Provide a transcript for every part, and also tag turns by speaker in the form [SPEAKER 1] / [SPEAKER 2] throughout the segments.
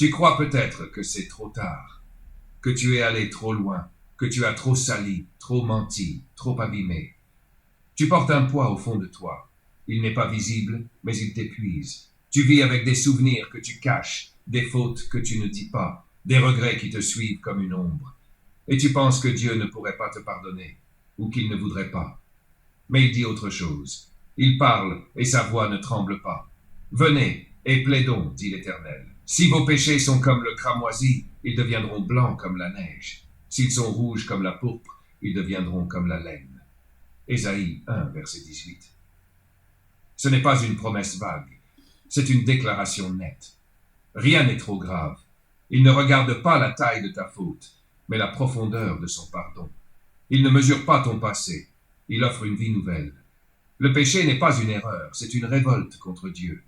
[SPEAKER 1] Tu crois peut-être que c'est trop tard, que tu es allé trop loin, que tu as trop sali, trop menti, trop abîmé. Tu portes un poids au fond de toi. Il n'est pas visible, mais il t'épuise. Tu vis avec des souvenirs que tu caches, des fautes que tu ne dis pas, des regrets qui te suivent comme une ombre. Et tu penses que Dieu ne pourrait pas te pardonner, ou qu'il ne voudrait pas. Mais il dit autre chose. Il parle, et sa voix ne tremble pas. Venez, et plaidons, dit l'Éternel. Si vos péchés sont comme le cramoisi, ils deviendront blancs comme la neige. S'ils sont rouges comme la pourpre, ils deviendront comme la laine. Ésaïe 1, verset 18. Ce n'est pas une promesse vague, c'est une déclaration nette. Rien n'est trop grave. Il ne regarde pas la taille de ta faute, mais la profondeur de son pardon. Il ne mesure pas ton passé, il offre une vie nouvelle. Le péché n'est pas une erreur, c'est une révolte contre Dieu.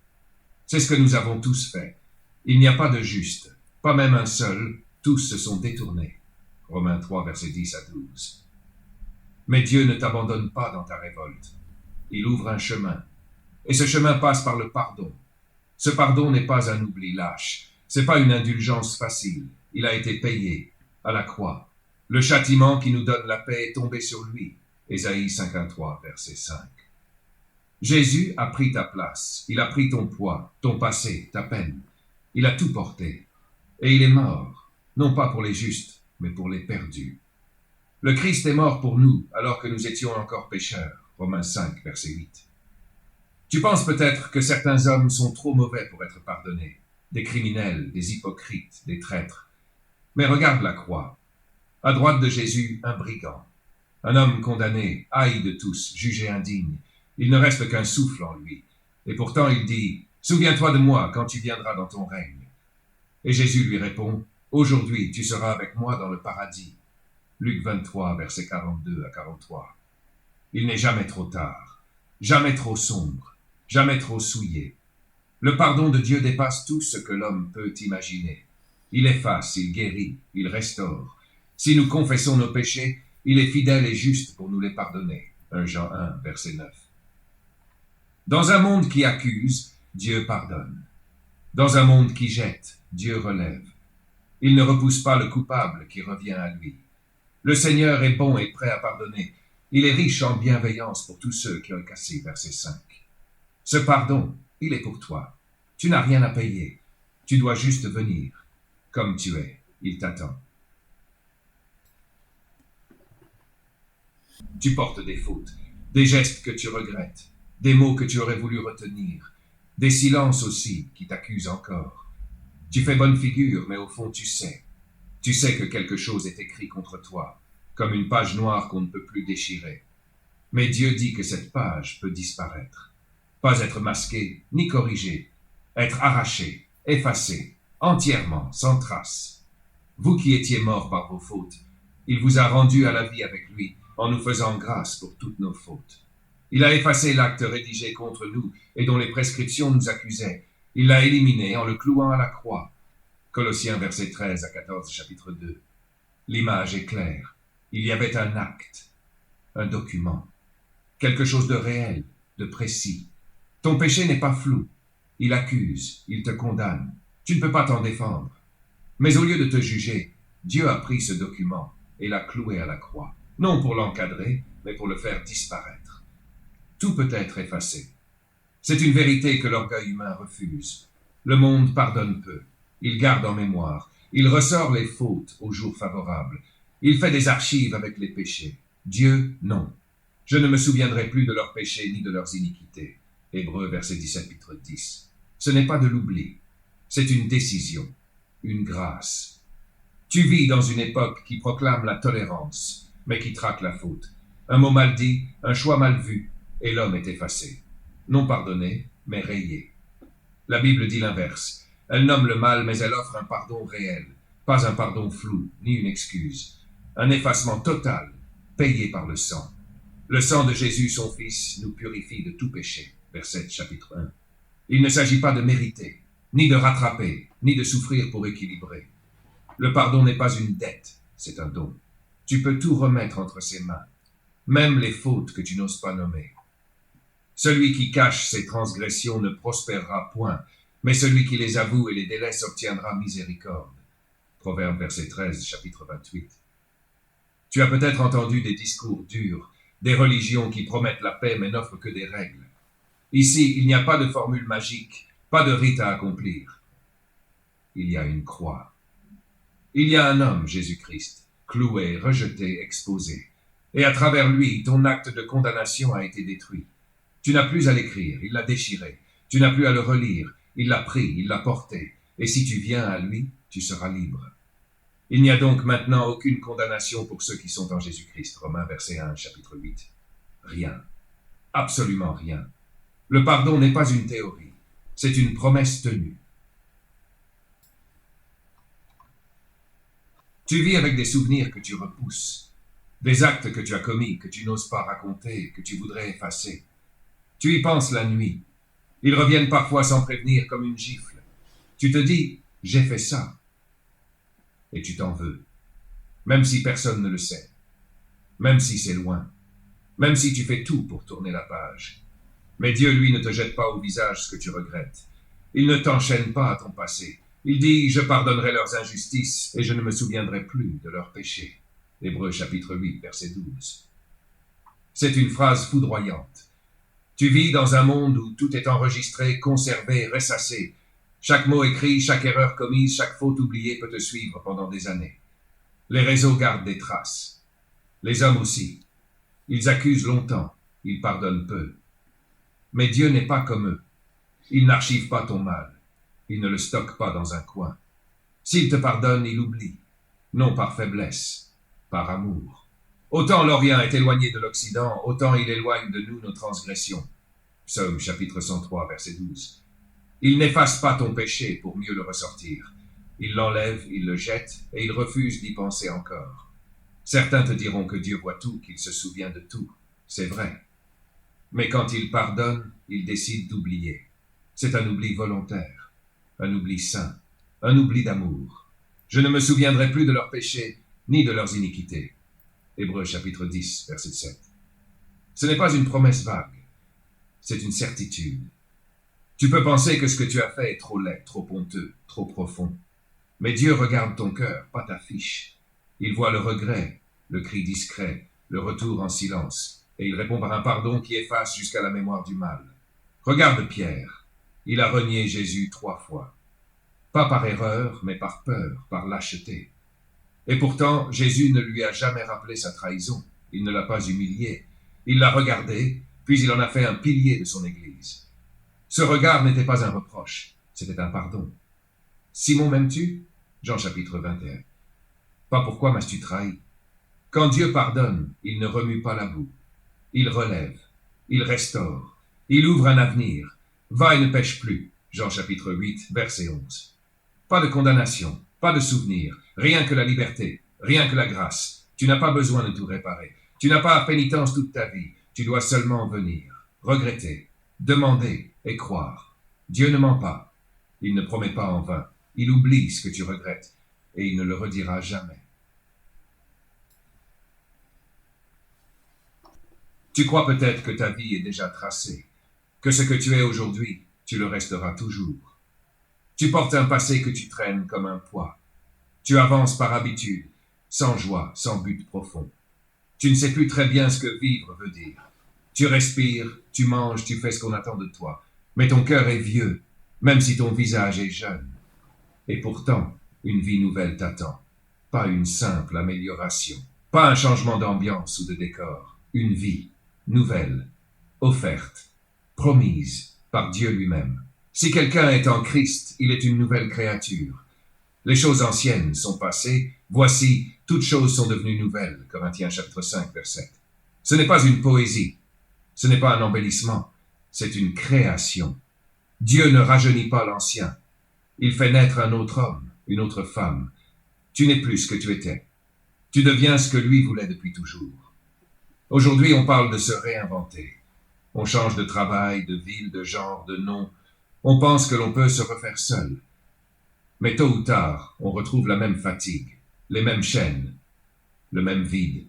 [SPEAKER 1] C'est ce que nous avons tous fait. Il n'y a pas de juste, pas même un seul, tous se sont détournés. Romains 3, versets 10 à 12. Mais Dieu ne t'abandonne pas dans ta révolte. Il ouvre un chemin. Et ce chemin passe par le pardon. Ce pardon n'est pas un oubli lâche. C'est pas une indulgence facile. Il a été payé à la croix. Le châtiment qui nous donne la paix est tombé sur lui. Ésaïe 53, verset 5. Jésus a pris ta place. Il a pris ton poids, ton passé, ta peine. Il a tout porté. Et il est mort, non pas pour les justes, mais pour les perdus. Le Christ est mort pour nous, alors que nous étions encore pécheurs. Romains 5, verset 8. Tu penses peut-être que certains hommes sont trop mauvais pour être pardonnés, des criminels, des hypocrites, des traîtres. Mais regarde la croix. À droite de Jésus, un brigand, un homme condamné, haï de tous, jugé indigne. Il ne reste qu'un souffle en lui. Et pourtant il dit, « Souviens-toi de moi quand tu viendras dans ton règne. » Et Jésus lui répond, « Aujourd'hui tu seras avec moi dans le paradis. » Luc 23, versets 42 à 43. Il n'est jamais trop tard, jamais trop sombre, jamais trop souillé. Le pardon de Dieu dépasse tout ce que l'homme peut imaginer. Il efface, il guérit, il restaure. Si nous confessons nos péchés, il est fidèle et juste pour nous les pardonner. 1 Jean 1, verset 9. Dans un monde qui accuse, Dieu pardonne. Dans un monde qui jette, Dieu relève. Il ne repousse pas le coupable qui revient à lui. Le Seigneur est bon et prêt à pardonner. Il est riche en bienveillance pour tous ceux qui ont cassé, verset 5. Ce pardon, il est pour toi. Tu n'as rien à payer. Tu dois juste venir. Comme tu es, il t'attend. Tu portes des fautes, des gestes que tu regrettes, des mots que tu aurais voulu retenir, des silences aussi qui t'accusent encore. Tu fais bonne figure, mais au fond tu sais. Tu sais que quelque chose est écrit contre toi, comme une page noire qu'on ne peut plus déchirer. Mais Dieu dit que cette page peut disparaître. Pas être masquée, ni corrigée. Être arrachée, effacée, entièrement, sans trace. Vous qui étiez morts par vos fautes, il vous a rendus à la vie avec lui, en nous faisant grâce pour toutes nos fautes. Il a effacé l'acte rédigé contre nous et dont les prescriptions nous accusaient. Il l'a éliminé en le clouant à la croix. Colossiens versets 13 à 14, chapitre 2. L'image est claire. Il y avait un acte, un document, quelque chose de réel, de précis. Ton péché n'est pas flou. Il accuse, il te condamne. Tu ne peux pas t'en défendre. Mais au lieu de te juger, Dieu a pris ce document et l'a cloué à la croix, non pour l'encadrer, mais pour le faire disparaître. Tout peut être effacé. C'est une vérité que l'orgueil humain refuse. Le monde pardonne peu. Il garde en mémoire. Il ressort les fautes aux jours favorables. Il fait des archives avec les péchés. Dieu, non. Je ne me souviendrai plus de leurs péchés ni de leurs iniquités. Hébreux, verset 17, chapitre 10. Ce n'est pas de l'oubli. C'est une décision, une grâce. Tu vis dans une époque qui proclame la tolérance, mais qui traque la faute. Un mot mal dit, un choix mal vu, et l'homme est effacé. Non pardonné, mais rayé. La Bible dit l'inverse. Elle nomme le mal, mais elle offre un pardon réel, pas un pardon flou, ni une excuse. Un effacement total, payé par le sang. Le sang de Jésus, son Fils, nous purifie de tout péché. Verset chapitre 1. Il ne s'agit pas de mériter, ni de rattraper, ni de souffrir pour équilibrer. Le pardon n'est pas une dette, c'est un don. Tu peux tout remettre entre ses mains, même les fautes que tu n'oses pas nommer. Celui qui cache ses transgressions ne prospérera point, mais celui qui les avoue et les délaisse obtiendra miséricorde. Proverbe verset 13, chapitre 28. Tu as peut-être entendu des discours durs, des religions qui promettent la paix mais n'offrent que des règles. Ici, il n'y a pas de formule magique, pas de rite à accomplir. Il y a une croix. Il y a un homme, Jésus-Christ, cloué, rejeté, exposé. Et à travers lui, ton acte de condamnation a été détruit. Tu n'as plus à l'écrire, il l'a déchiré. Tu n'as plus à le relire, il l'a pris, il l'a porté. Et si tu viens à lui, tu seras libre. Il n'y a donc maintenant aucune condamnation pour ceux qui sont en Jésus-Christ. Romains verset 1, chapitre 8. Rien. Absolument rien. Le pardon n'est pas une théorie. C'est une promesse tenue. Tu vis avec des souvenirs que tu repousses, des actes que tu as commis, que tu n'oses pas raconter, que tu voudrais effacer. Tu y penses la nuit. Ils reviennent parfois sans prévenir comme une gifle. Tu te dis, j'ai fait ça. Et tu t'en veux. Même si personne ne le sait. Même si c'est loin. Même si tu fais tout pour tourner la page. Mais Dieu, lui, ne te jette pas au visage ce que tu regrettes. Il ne t'enchaîne pas à ton passé. Il dit, je pardonnerai leurs injustices et je ne me souviendrai plus de leurs péchés. Hébreux chapitre 8, verset 12. C'est une phrase foudroyante. Tu vis dans un monde où tout est enregistré, conservé, ressassé. Chaque mot écrit, chaque erreur commise, chaque faute oubliée peut te suivre pendant des années. Les réseaux gardent des traces. Les hommes aussi. Ils accusent longtemps, ils pardonnent peu. Mais Dieu n'est pas comme eux. Il n'archive pas ton mal. Il ne le stocke pas dans un coin. S'il te pardonne, il oublie. Non par faiblesse, par amour. Autant l'Orient est éloigné de l'Occident, autant il éloigne de nous nos transgressions. Psaume chapitre 103, verset 12. Il n'efface pas ton péché pour mieux le ressortir. Il l'enlève, il le jette, et il refuse d'y penser encore. Certains te diront que Dieu voit tout, qu'il se souvient de tout. C'est vrai. Mais quand il pardonne, il décide d'oublier. C'est un oubli volontaire, un oubli saint, un oubli d'amour. Je ne me souviendrai plus de leurs péchés, ni de leurs iniquités. Hébreux chapitre 10, verset 7. Ce n'est pas une promesse vague, c'est une certitude. Tu peux penser que ce que tu as fait est trop laid, trop honteux, trop profond. Mais Dieu regarde ton cœur, pas ta fiche. Il voit le regret, le cri discret, le retour en silence, et il répond par un pardon qui efface jusqu'à la mémoire du mal. Regarde Pierre, il a renié Jésus 3 fois. Pas par erreur, mais par peur, par lâcheté. Et pourtant, Jésus ne lui a jamais rappelé sa trahison. Il ne l'a pas humilié. Il l'a regardé, puis il en a fait un pilier de son Église. Ce regard n'était pas un reproche, c'était un pardon. Simon, m'aimes-tu? Jean chapitre 21. Pas pourquoi m'as-tu trahi? Quand Dieu pardonne, il ne remue pas la boue. Il relève, il restaure, il ouvre un avenir. Va et ne pêche plus. Jean chapitre 8, verset 11. Pas de condamnation, pas de souvenir, rien que la liberté, rien que la grâce. Tu n'as pas besoin de tout réparer. Tu n'as pas à pénitence toute ta vie. Tu dois seulement venir, regretter, demander et croire. Dieu ne ment pas. Il ne promet pas en vain. Il oublie ce que tu regrettes et il ne le redira jamais. Tu crois peut-être que ta vie est déjà tracée, que ce que tu es aujourd'hui, tu le resteras toujours. Tu portes un passé que tu traînes comme un poids. Tu avances par habitude, sans joie, sans but profond. Tu ne sais plus très bien ce que vivre veut dire. Tu respires, tu manges, tu fais ce qu'on attend de toi. Mais ton cœur est vieux, même si ton visage est jeune. Et pourtant, une vie nouvelle t'attend. Pas une simple amélioration. Pas un changement d'ambiance ou de décor. Une vie nouvelle, offerte, promise par Dieu lui-même. Si quelqu'un est en Christ, il est une nouvelle créature. Les choses anciennes sont passées, voici, toutes choses sont devenues nouvelles. Corinthiens chapitre 5, verset 7. Ce n'est pas une poésie, ce n'est pas un embellissement, c'est une création. Dieu ne rajeunit pas l'ancien. Il fait naître un autre homme, une autre femme. Tu n'es plus ce que tu étais. Tu deviens ce que lui voulait depuis toujours. Aujourd'hui, on parle de se réinventer. On change de travail, de ville, de genre, de nom. On pense que l'on peut se refaire seul. Mais tôt ou tard, on retrouve la même fatigue, les mêmes chaînes, le même vide.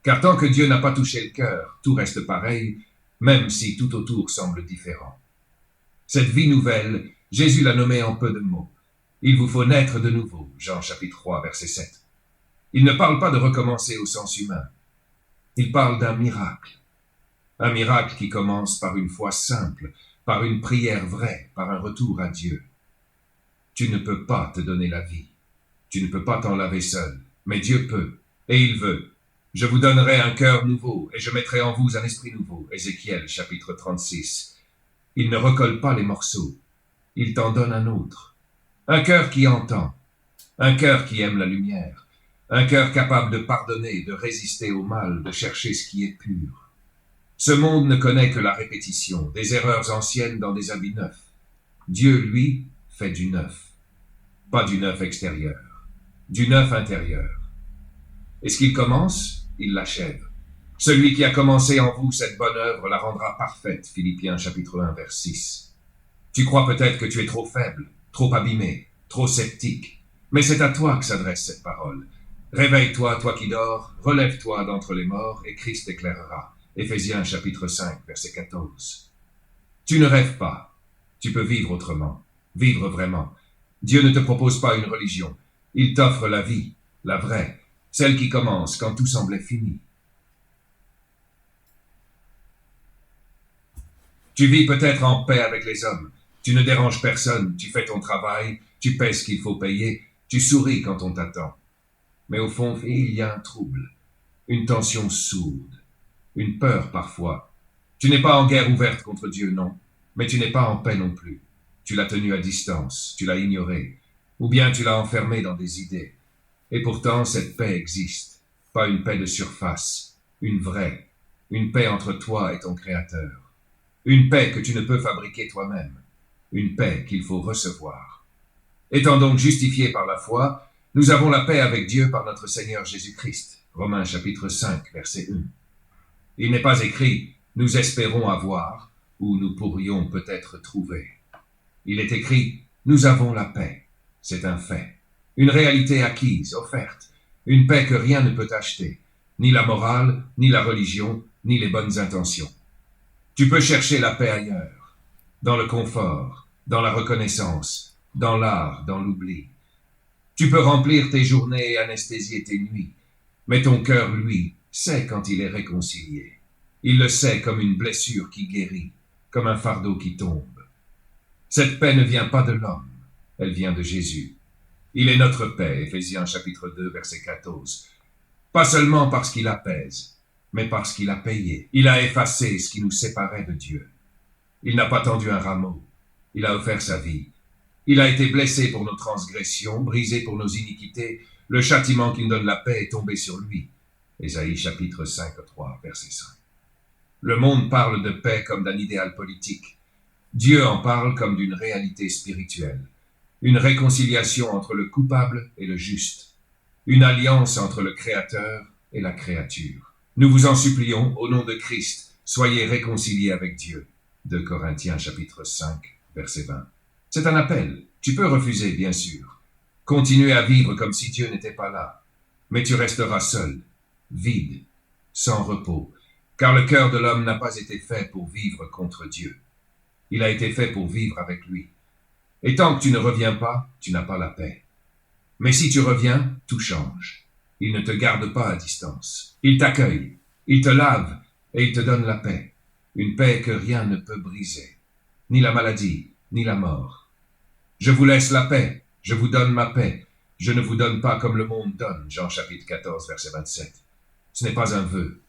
[SPEAKER 1] Car tant que Dieu n'a pas touché le cœur, tout reste pareil, même si tout autour semble différent. Cette vie nouvelle, Jésus l'a nommé en peu de mots. Il vous faut naître de nouveau, Jean chapitre 3, verset 7. Il ne parle pas de recommencer au sens humain. Il parle d'un miracle. Un miracle qui commence par une foi simple, par une prière vraie, par un retour à Dieu. Tu ne peux pas te donner la vie. Tu ne peux pas t'en laver seul. Mais Dieu peut, et il veut. Je vous donnerai un cœur nouveau, et je mettrai en vous un esprit nouveau. Ézéchiel, chapitre 36. Il ne recolle pas les morceaux. Il t'en donne un autre. Un cœur qui entend. Un cœur qui aime la lumière. Un cœur capable de pardonner, de résister au mal, de chercher ce qui est pur. Ce monde ne connaît que la répétition, des erreurs anciennes dans des habits neufs. Dieu, lui, fait du neuf. Pas du neuf extérieur, du neuf intérieur. Et ce qu'il commence, il l'achève. Celui qui a commencé en vous cette bonne œuvre la rendra parfaite, Philippiens chapitre 1, vers 6. Tu crois peut-être que tu es trop faible, trop abîmé, trop sceptique, mais c'est à toi que s'adresse cette parole. Réveille-toi, toi qui dors, relève-toi d'entre les morts, et Christ t'éclairera. Éphésiens chapitre 5, verset 14. Tu ne rêves pas. Tu peux vivre autrement, vivre vraiment. Dieu ne te propose pas une religion. Il t'offre la vie, la vraie, celle qui commence quand tout semblait fini. Tu vis peut-être en paix avec les hommes. Tu ne déranges personne, tu fais ton travail, tu paies ce qu'il faut payer, tu souris quand on t'attend. Mais au fond, il y a un trouble, une tension sourde, une peur parfois. Tu n'es pas en guerre ouverte contre Dieu, non, mais tu n'es pas en paix non plus. Tu l'as tenu à distance, tu l'as ignoré, ou bien tu l'as enfermé dans des idées. Et pourtant, cette paix existe, pas une paix de surface, une vraie, une paix entre toi et ton Créateur. Une paix que tu ne peux fabriquer toi-même, une paix qu'il faut recevoir. Étant donc justifiés par la foi, nous avons la paix avec Dieu par notre Seigneur Jésus-Christ. Romains chapitre 5, verset 1. Il n'est pas écrit « nous espérons avoir » ou « nous pourrions peut-être trouver ». Il est écrit « nous avons la paix ». C'est un fait, une réalité acquise, offerte, une paix que rien ne peut acheter, ni la morale, ni la religion, ni les bonnes intentions. Tu peux chercher la paix ailleurs, dans le confort, dans la reconnaissance, dans l'art, dans l'oubli. Tu peux remplir tes journées et anesthésier tes nuits, mais ton cœur, lui, sait quand il est réconcilié. Il le sait comme une blessure qui guérit, comme un fardeau qui tombe. Cette paix ne vient pas de l'homme, elle vient de Jésus. Il est notre paix, Éphésiens chapitre 2, verset 14. Pas seulement parce qu'il apaise, mais parce qu'il a payé. Il a effacé ce qui nous séparait de Dieu. Il n'a pas tendu un rameau, il a offert sa vie. Il a été blessé pour nos transgressions, brisé pour nos iniquités. Le châtiment qui nous donne la paix est tombé sur lui. Ésaïe chapitre 5, 3, verset 5. Le monde parle de paix comme d'un idéal politique. Dieu en parle comme d'une réalité spirituelle. Une réconciliation entre le coupable et le juste. Une alliance entre le Créateur et la créature. Nous vous en supplions, au nom de Christ, soyez réconciliés avec Dieu. 2 Corinthiens chapitre 5, verset 20. C'est un appel. Tu peux refuser, bien sûr. Continuer à vivre comme si Dieu n'était pas là. Mais tu resteras seul, vide, sans repos, car le cœur de l'homme n'a pas été fait pour vivre contre Dieu. Il a été fait pour vivre avec lui. Et tant que tu ne reviens pas, tu n'as pas la paix. Mais si tu reviens, tout change. Il ne te garde pas à distance. Il t'accueille, il te lave et il te donne la paix. Une paix que rien ne peut briser. Ni la maladie, ni la mort. Je vous laisse la paix, je vous donne ma paix. Je ne vous donne pas comme le monde donne. Jean chapitre 14, verset 27. Ce n'est pas un vœu,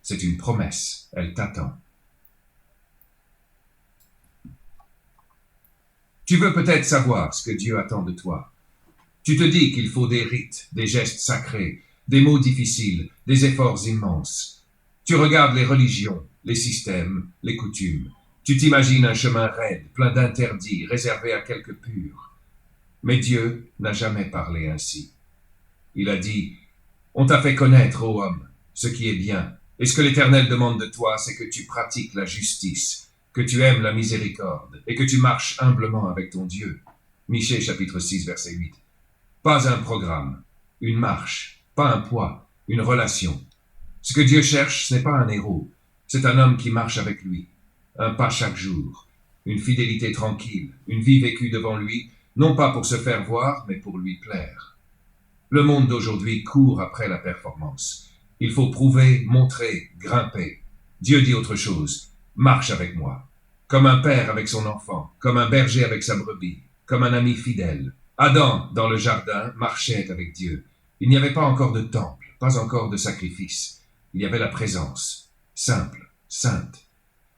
[SPEAKER 1] c'est une promesse. Elle t'attend. Tu veux peut-être savoir ce que Dieu attend de toi. Tu te dis qu'il faut des rites, des gestes sacrés, des mots difficiles, des efforts immenses. Tu regardes les religions, les systèmes, les coutumes. Tu t'imagines un chemin raide, plein d'interdits, réservé à quelques purs. Mais Dieu n'a jamais parlé ainsi. Il a dit « On t'a fait connaître, ô homme, ce qui est bien, et ce que l'Éternel demande de toi, c'est que tu pratiques la justice, que tu aimes la miséricorde, et que tu marches humblement avec ton Dieu. » Michée chapitre 6, verset 8. Pas un programme, une marche, pas un poids, une relation. Ce que Dieu cherche, ce n'est pas un héros, c'est un homme qui marche avec lui. Un pas chaque jour, une fidélité tranquille, une vie vécue devant lui, non pas pour se faire voir, mais pour lui plaire. Le monde d'aujourd'hui court après la performance. Il faut prouver, montrer, grimper. Dieu dit autre chose. Marche avec moi. Comme un père avec son enfant, comme un berger avec sa brebis, comme un ami fidèle. Adam, dans le jardin, marchait avec Dieu. Il n'y avait pas encore de temple, pas encore de sacrifice. Il y avait la présence, simple, sainte.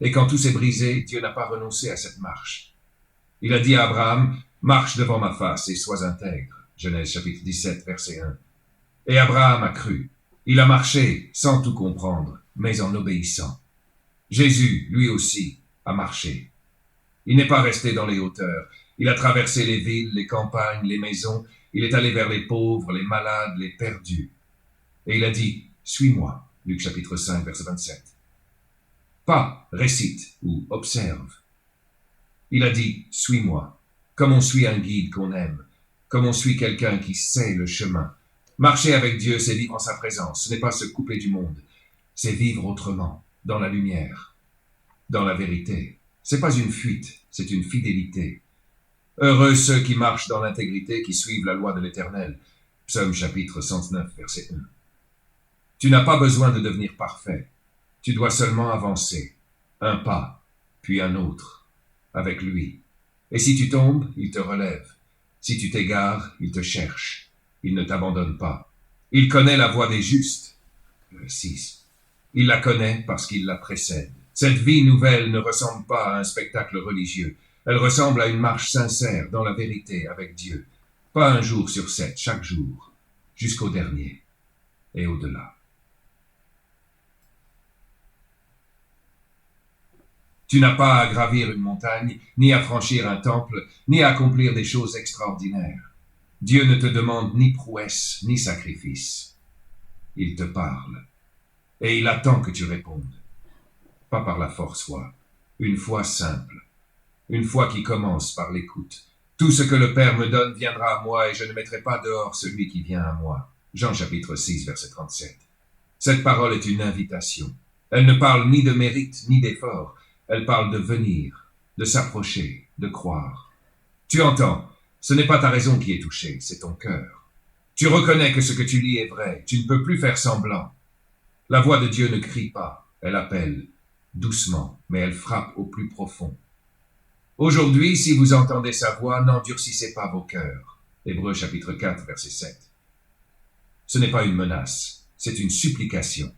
[SPEAKER 1] Et quand tout s'est brisé, Dieu n'a pas renoncé à cette marche. Il a dit à Abraham, « Marche devant ma face et sois intègre. » Genèse chapitre 17, verset 1. Et Abraham a cru. Il a marché sans tout comprendre, mais en obéissant. Jésus, lui aussi, a marché. Il n'est pas resté dans les hauteurs. Il a traversé les villes, les campagnes, les maisons. Il est allé vers les pauvres, les malades, les perdus. Et il a dit, « Suis-moi. » Luc chapitre 5, verset 27. Pas récite ou observe. Il a dit, « Suis-moi. » Comme on suit un guide qu'on aime. Comme on suit quelqu'un qui sait le chemin. Marcher avec Dieu, c'est vivre en sa présence. Ce n'est pas se couper du monde. C'est vivre autrement, dans la lumière, dans la vérité. C'est pas une fuite, c'est une fidélité. Heureux ceux qui marchent dans l'intégrité, qui suivent la loi de l'Éternel. Psaume chapitre 109, verset 1. Tu n'as pas besoin de devenir parfait. Tu dois seulement avancer. Un pas, puis un autre, avec lui. Et si tu tombes, il te relève. Si tu t'égares, il te cherche. Il ne t'abandonne pas. Il connaît la voie des justes. 6. Il la connaît parce qu'il la précède. Cette vie nouvelle ne ressemble pas à un spectacle religieux. Elle ressemble à une marche sincère dans la vérité avec Dieu. Pas un jour sur 7, chaque jour, jusqu'au dernier et au-delà. Tu n'as pas à gravir une montagne, ni à franchir un temple, ni à accomplir des choses extraordinaires. Dieu ne te demande ni prouesse, ni sacrifice. Il te parle, et il attend que tu répondes. Pas par la force foi, une foi simple, une foi qui commence par l'écoute. Tout ce que le Père me donne viendra à moi, et je ne mettrai pas dehors celui qui vient à moi. Jean chapitre 6, verset 37. Cette parole est une invitation. Elle ne parle ni de mérite, ni d'effort. Elle parle de venir, de s'approcher, de croire. Tu entends, ce n'est pas ta raison qui est touchée, c'est ton cœur. Tu reconnais que ce que tu lis est vrai, tu ne peux plus faire semblant. La voix de Dieu ne crie pas, elle appelle, doucement, mais elle frappe au plus profond. Aujourd'hui, si vous entendez sa voix, n'endurcissez pas vos cœurs. Hébreux chapitre 4, verset 7. Ce n'est pas une menace, c'est une supplication.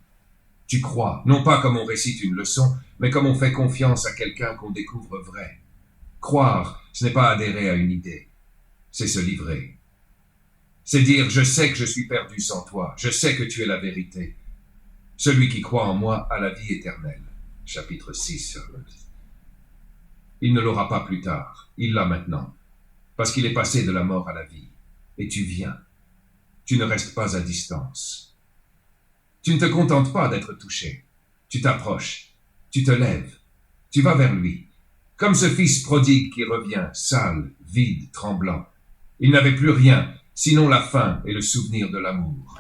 [SPEAKER 1] Tu crois, non pas comme on récite une leçon, mais comme on fait confiance à quelqu'un qu'on découvre vrai. Croire, ce n'est pas adhérer à une idée, c'est se livrer. C'est dire, je sais que je suis perdu sans toi, je sais que tu es la vérité. Celui qui croit en moi a la vie éternelle. Chapitre 6. Il ne l'aura pas plus tard, il l'a maintenant, parce qu'il est passé de la mort à la vie. Et tu viens. Tu ne restes pas à distance. Tu ne te contentes pas d'être touché. Tu t'approches, tu te lèves, tu vas vers lui. Comme ce fils prodigue qui revient, sale, vide, tremblant. Il n'avait plus rien, sinon la faim et le souvenir de l'amour.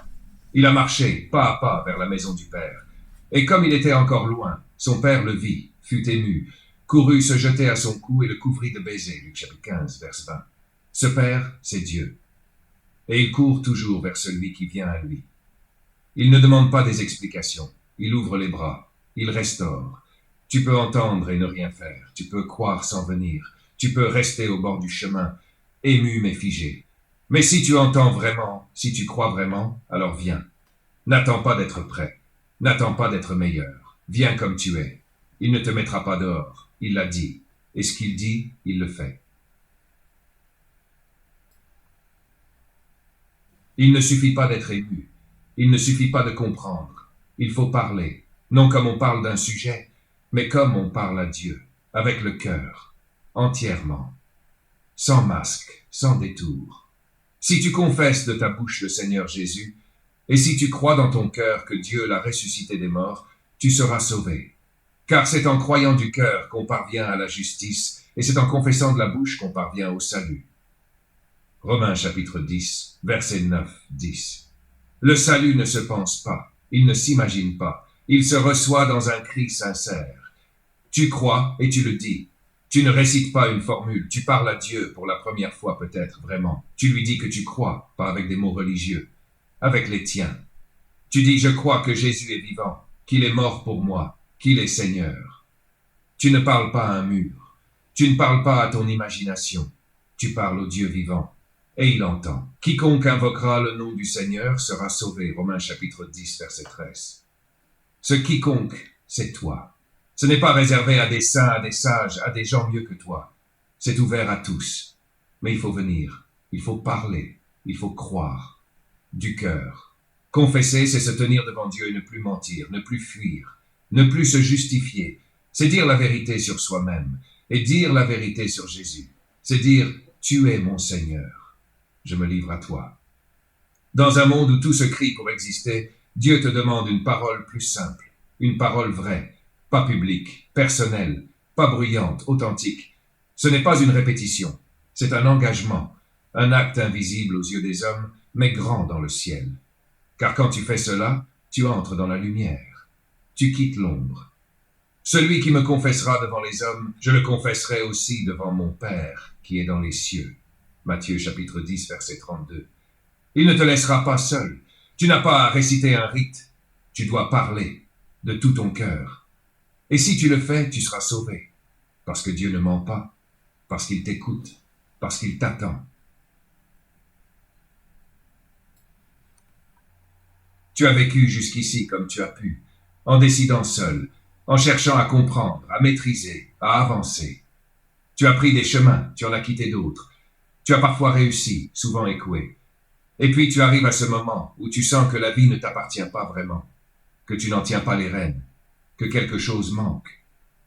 [SPEAKER 1] Il a marché, pas à pas, vers la maison du Père. Et comme il était encore loin, son Père le vit, fut ému, courut se jeter à son cou et le couvrit de baisers. Luc chapitre 15, verset 20. Ce Père, c'est Dieu. Et il court toujours vers celui qui vient à lui. Il ne demande pas des explications. Il ouvre les bras. Il restaure. Tu peux entendre et ne rien faire. Tu peux croire sans venir. Tu peux rester au bord du chemin, ému mais figé. Mais si tu entends vraiment, si tu crois vraiment, alors viens. N'attends pas d'être prêt. N'attends pas d'être meilleur. Viens comme tu es. Il ne te mettra pas dehors. Il l'a dit. Et ce qu'il dit, il le fait. Il ne suffit pas d'être ému. Il ne suffit pas de comprendre. Il faut parler, non comme on parle d'un sujet, mais comme on parle à Dieu, avec le cœur, entièrement, sans masque, sans détour. Si tu confesses de ta bouche le Seigneur Jésus, et si tu crois dans ton cœur que Dieu l'a ressuscité des morts, tu seras sauvé. Car c'est en croyant du cœur qu'on parvient à la justice, et c'est en confessant de la bouche qu'on parvient au salut. Romains chapitre 10, versets 9-10. Le salut ne se pense pas, il ne s'imagine pas, il se reçoit dans un cri sincère. Tu crois et tu le dis. Tu ne récites pas une formule, tu parles à Dieu pour la première fois peut-être, vraiment. Tu lui dis que tu crois, pas avec des mots religieux, avec les tiens. Tu dis, je crois que Jésus est vivant, qu'il est mort pour moi, qu'il est Seigneur. Tu ne parles pas à un mur, tu ne parles pas à ton imagination, tu parles au Dieu vivant, et il entend. Quiconque invoquera le nom du Seigneur sera sauvé, Romains chapitre 10, verset 13. Ce quiconque, c'est toi. Ce n'est pas réservé à des saints, à des sages, à des gens mieux que toi. C'est ouvert à tous. Mais il faut venir, il faut parler, il faut croire. Du cœur. Confesser, c'est se tenir devant Dieu et ne plus mentir, ne plus fuir, ne plus se justifier. C'est dire la vérité sur soi-même et dire la vérité sur Jésus. C'est dire, tu es mon Seigneur. Je me livre à toi. Dans un monde où tout se crie pour exister, Dieu te demande une parole plus simple, une parole vraie, pas publique, personnelle, pas bruyante, authentique. Ce n'est pas une répétition, c'est un engagement, un acte invisible aux yeux des hommes, mais grand dans le ciel. Car quand tu fais cela, tu entres dans la lumière, tu quittes l'ombre. Celui qui me confessera devant les hommes, je le confesserai aussi devant mon Père qui est dans les cieux. Matthieu chapitre 10, verset 32. Il ne te laissera pas seul. Tu n'as pas à réciter un rite. Tu dois parler de tout ton cœur. Et si tu le fais, tu seras sauvé. Parce que Dieu ne ment pas. Parce qu'il t'écoute. Parce qu'il t'attend. Tu as vécu jusqu'ici comme tu as pu, en décidant seul, en cherchant à comprendre, à maîtriser, à avancer. Tu as pris des chemins, tu en as quitté d'autres. Tu as parfois réussi, souvent échoué. Et puis tu arrives à ce moment où tu sens que la vie ne t'appartient pas vraiment, que tu n'en tiens pas les rênes, que quelque chose manque,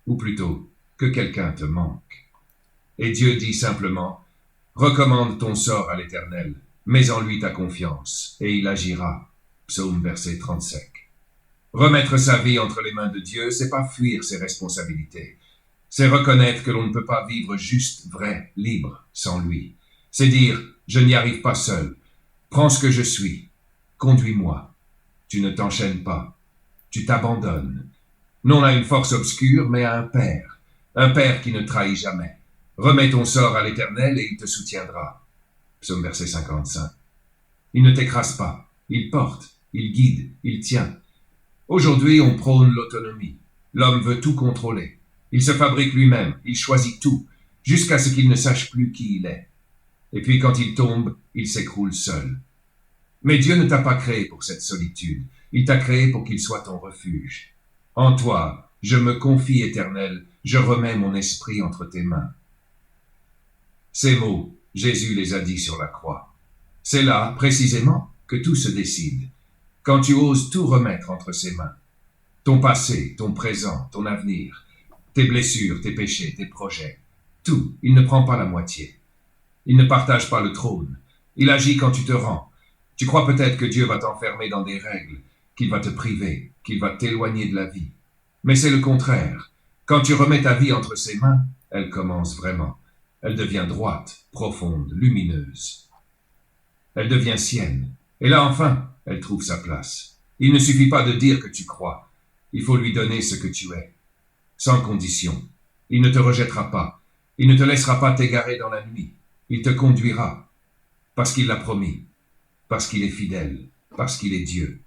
[SPEAKER 1] ou plutôt, que quelqu'un te manque. Et Dieu dit simplement, recommande ton sort à l'Éternel, mets en lui ta confiance, et il agira. Psaume verset 35. Remettre sa vie entre les mains de Dieu, c'est pas fuir ses responsabilités. C'est reconnaître que l'on ne peut pas vivre juste, vrai, libre, sans lui. C'est dire, je n'y arrive pas seul. Prends ce que je suis. Conduis-moi. Tu ne t'enchaînes pas. Tu t'abandonnes. Non à une force obscure, mais à un Père. Un Père qui ne trahit jamais. Remets ton sort à l'Éternel et il te soutiendra. Psaume verset 55. Il ne t'écrase pas. Il porte. Il guide. Il tient. Aujourd'hui, on prône l'autonomie. L'homme veut tout contrôler. Il se fabrique lui-même. Il choisit tout. Jusqu'à ce qu'il ne sache plus qui il est. Et puis quand il tombe, il s'écroule seul. Mais Dieu ne t'a pas créé pour cette solitude. Il t'a créé pour qu'il soit ton refuge. En toi, je me confie, Éternel, je remets mon esprit entre tes mains. Ces mots, Jésus les a dit sur la croix. C'est là, précisément, que tout se décide. Quand tu oses tout remettre entre ses mains. Ton passé, ton présent, ton avenir, tes blessures, tes péchés, tes projets. Tout, il ne prend pas la moitié. Il ne partage pas le trône. Il agit quand tu te rends. Tu crois peut-être que Dieu va t'enfermer dans des règles, qu'il va te priver, qu'il va t'éloigner de la vie. Mais c'est le contraire. Quand tu remets ta vie entre ses mains, elle commence vraiment. Elle devient droite, profonde, lumineuse. Elle devient sienne. Et là, enfin, elle trouve sa place. Il ne suffit pas de dire que tu crois. Il faut lui donner ce que tu es. Sans condition. Il ne te rejettera pas. Il ne te laissera pas t'égarer dans la nuit. Il te conduira. Parce qu'il l'a promis. Parce qu'il est fidèle. Parce qu'il est Dieu.